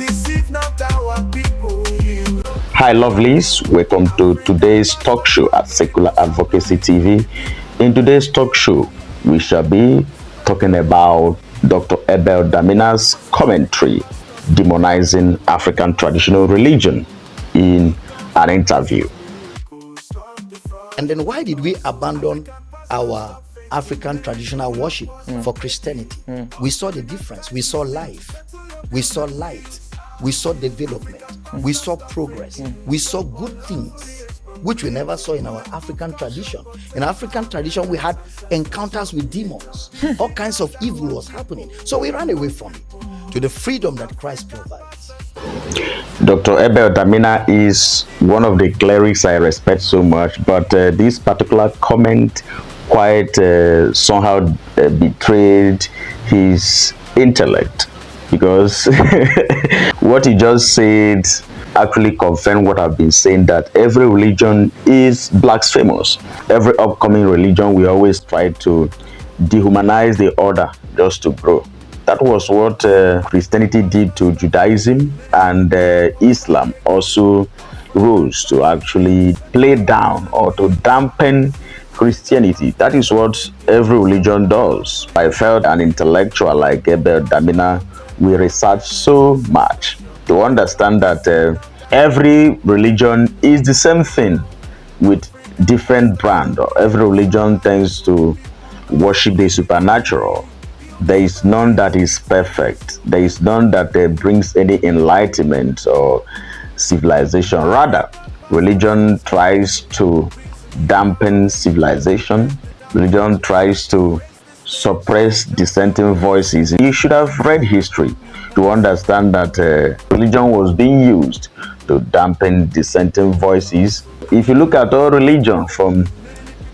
deceive not our people. Hi, lovelies. Welcome to today's talk show at Secular Advocacy TV. In today's talk show, we shall be talking about Dr. Abel Damina's commentary demonizing African traditional religion in an interview. And then why did we abandon our African traditional worship for Christianity? We saw the difference. We saw life. We saw light. We saw development. We saw progress. We saw good things, which we never saw in our African tradition. In African tradition, we had encounters with demons. All kinds of evil was happening. So we ran away from it to the freedom that Christ provides. Dr. Abel Damina is one of the clerics I respect so much, but this particular comment quite somehow betrayed his intellect, because what he just said actually confirmed what I've been saying, that every religion is blasphemous. Every upcoming religion, we always try to dehumanize the other just to grow. That was what Christianity did to Judaism, and Islam also rose to actually play down or to dampen Christianity. That is what every religion does. I felt an intellectual like Abel Damina will research so much to understand that every religion is the same thing with different brand. Every religion tends to worship the supernatural. There is none that is perfect. There is none that brings any enlightenment or civilization. Rather, religion tries to dampen civilization. Religion tries to suppress dissenting voices. You should have read history to understand that religion was being used to dampen dissenting voices. If you look at all religion, from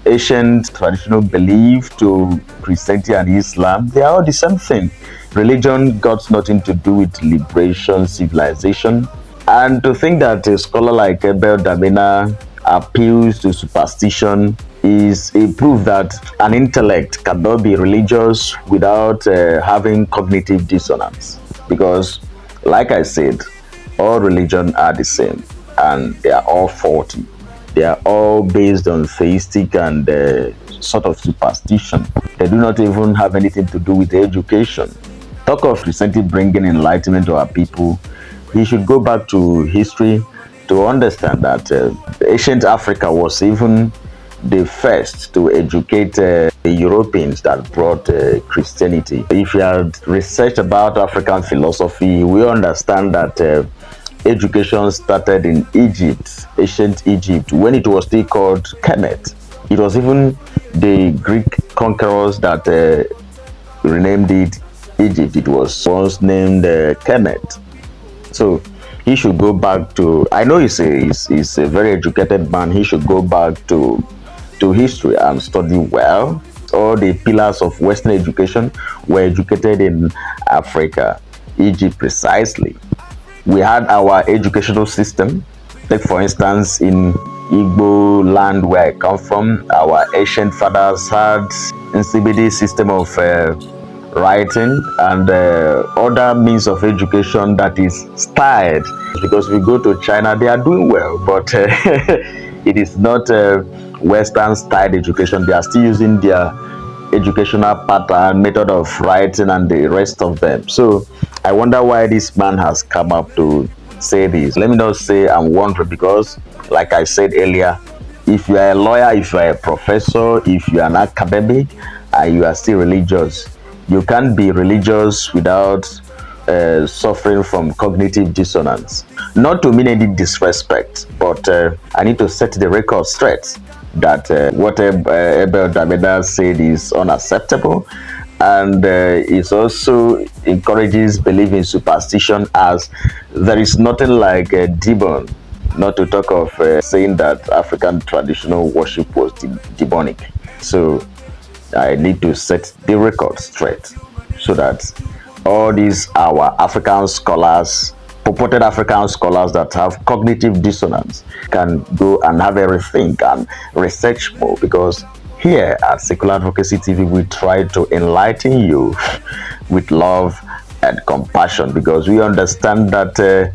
ancient traditional belief to Christianity and Islam, they are all the same thing. Religion got nothing to do with liberation, civilization. And to think that a scholar like Abel Damina appeals to superstition is a proof that an intellect cannot be religious without having cognitive dissonance. Because, like I said, all religions are the same and they are all faulty. They are all based on theistic and sort of superstition. They do not even have anything to do with education. Talk of Christianity bringing enlightenment to our people. We should go back to history to understand that ancient Africa was even the first to educate the Europeans that brought Christianity. If you had researched about African philosophy, we understand that education started in Egypt, ancient Egypt, when it was still called Kemet. It was even the Greek conquerors that renamed it Egypt. It was once named Kemet. So he should go back to, I know he's a very educated man, he should go back to history and study well. All the pillars of Western education were educated in Africa, Egypt precisely. We had our educational system. Take for instance, in Igbo land where I come from, our ancient fathers had NCBD system of writing and other means of education that is styled. Because we go to China, they are doing well, but it is not Western styled education. They are still using their educational pattern, method of writing and the rest of them. So I wonder why this man has come up to say this. Let me not say I'm wondering, because like I said earlier, if you are a lawyer, if you are a professor, if you are an academic and you are still religious, you can't be religious without suffering from cognitive dissonance. Not to mean any disrespect, but I need to set the record straight that what Abel Damina said is unacceptable, and it also encourages belief in superstition, as there is nothing like a demon, not to talk of saying that African traditional worship was demonic. So I need to set the record straight so that all these our African scholars, purported African scholars that have cognitive dissonance, can go and have a rethink and research more. Because here at Secular Advocacy TV, we try to enlighten you with love and compassion, because we understand that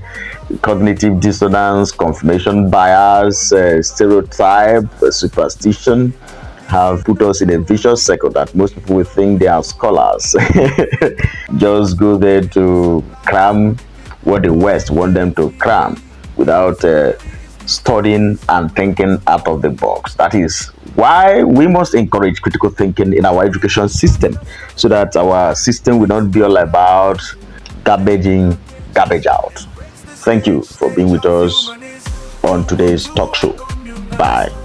cognitive dissonance, confirmation bias, stereotype, superstition have put us in a vicious circle that most people will think they are scholars. Just go there to cram what the West want them to cram without studying and thinking out of the box. That is why we must encourage critical thinking in our education system, so that our system will not be all about garbage in, garbage out. Thank you for being with us on today's talk show. Bye.